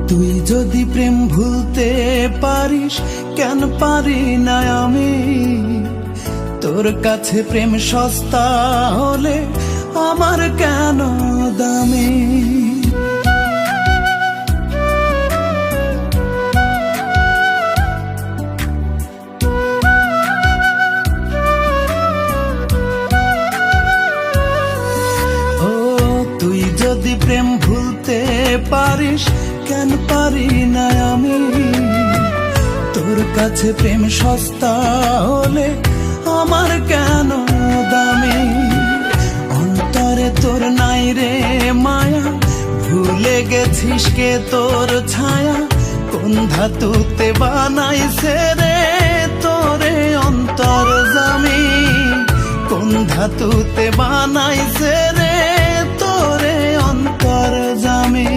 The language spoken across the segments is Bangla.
তুই যদি প্রেম ভুলতে পারিস, কেন পারি না আমি? তোর কাছে প্রেম সস্তা হলে আমার কেন দামি? ও তুই যদি প্রেম ভুলতে পারিস, কেন পারি না আমি? তোর কাছে প্রেম সস্তা হলে আমার কেন দামি? অন্তরে তোর নাই রে মায়া, ভুলে গেছিস কে তোর ছায়া? কোন ধাতুতে বানাইছে রে তোরে অন্তর জামি? কোন ধাতুতে বানাইছে রে তোরে অন্তর জামি?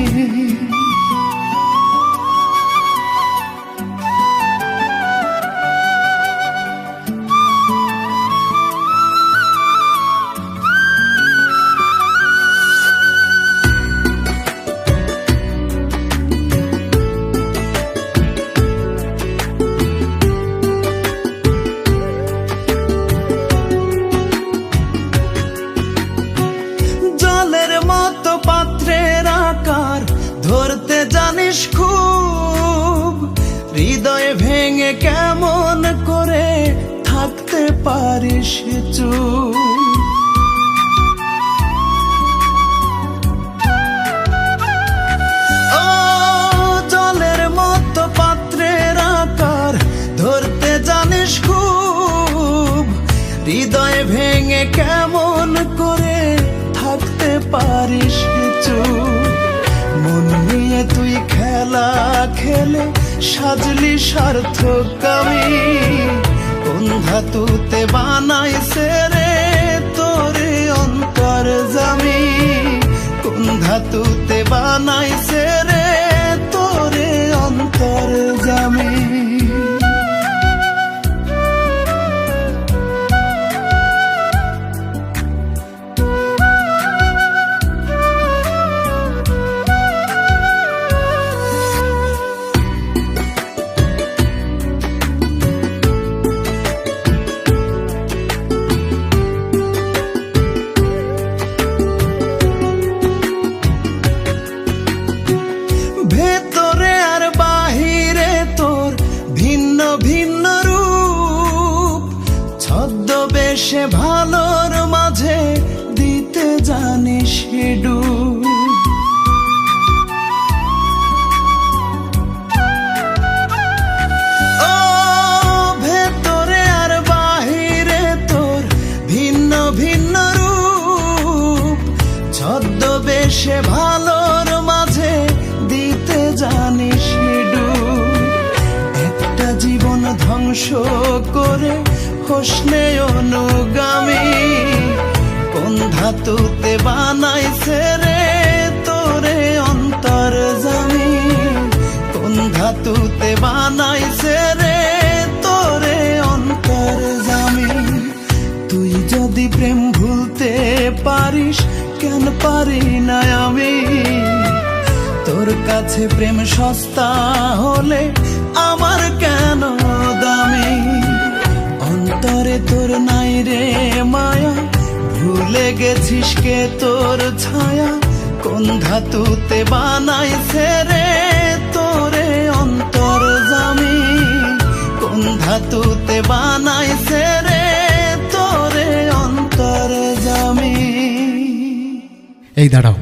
জলের মতো পাত্রের আকার ধরতে জানিস খুব, হৃদয় ভেঙে কেমন করে থাকতে পারিস চুপ? ও জলের মতো পাত্রের আকার ধরতে জানিস খুব, হৃদয় ভেঙে কেমন করে থাকতে পারিস চুপ? মন নিয়ে তুই খেলা খেলে সাজলি সার্থকামী। কোন ধাতুতে বানাইছে রে তোরে অন্তর জামি? কোন ধাতুতে বানাইছে রে তোরে অন্তর জামি? ভেতরে আর বাহিরে তোর ভিন্ন ভিন্ন রূপ, ছদ্মবেশে ভালোর মাঝে দিতে জানিস ডুব। ও ভেতরে আর বাহিরে তোর ভিন্ন ভিন্ন রূপ, ছদ্মবেশে ভালোর মাঝে দিতে জানিস ডুব। একটা জীবন ধ্বংস করে হোসনে অনুগামী। কোন ধাতুতে বানাইছে রে তোরে অন্তর জামি? কোন ধাতুতে বানাইছে রে তোরে অন্তর জামি? তুই যদি প্রেম ভুলতে পারিস, কেন পারি না আমি? তোর কাছে প্রেম সস্তা হলে আমার কেন দামি? অন্তরে তোর নাই রে মায়া, ভুলে গেছিস কে তোর ছায়া? কোন ধাতুতে বানাইছে রে তোরে অন্তর জামি? কোন ধাতুতে বানাইছে রে তোরে অন্তর জামি? এই দাঁড়াও।